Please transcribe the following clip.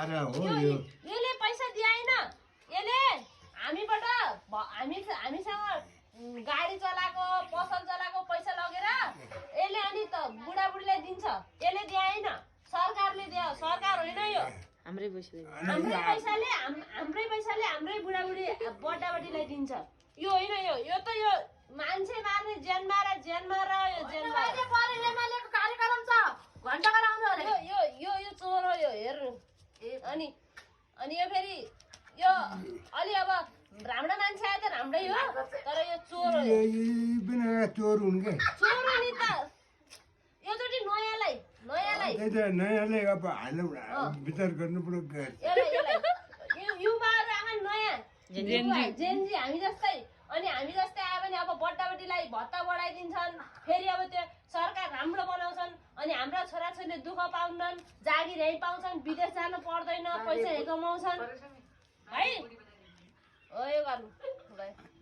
पारा हो यो यसले पैसा दिएन यसले हामीबाट हामीसँग गाडी चलाएको पसल चलाएको पैसा लगेर यसले अनि त बुढाबुढीलाई दिन्छ यसले दिएन सरकारले दियो सरकार होइन यो हाम्रै पैसाले हाम्रै बुढाबुढी बड्डाबडीलाई दिन्छ यो होइन यो त यो मान्छे मार्ने ज्यान मार कार्यक्रम छ घण्टा गराउनु यो चोर हो यो हेर्नु अनि यो फेरि यो अलि अब राम्रो मान्छे आयो त राम्रै हो तर यो चोर हो चोर हुन् के चोर हो नि त योचोटि नयाँले अब हाल्नु विचार गर्नु पर्यो युवाहरू आमा नयाँ जेनजी हामी जस्तै अनि हामी जस्तै आयो भने अब बट्टाबट्टीलाई भत्ता बढाइदिन्छन् फेरि अब त्यो सरकार राम्रो बनाउँछन् अनि हाम्रा छोराछोरीले दुःख पाउँदैनन् जागिर यहीँ पाउँछन् विदेश जानु पर्दैन पैसा कमाउँछन् है हो यो गर्नु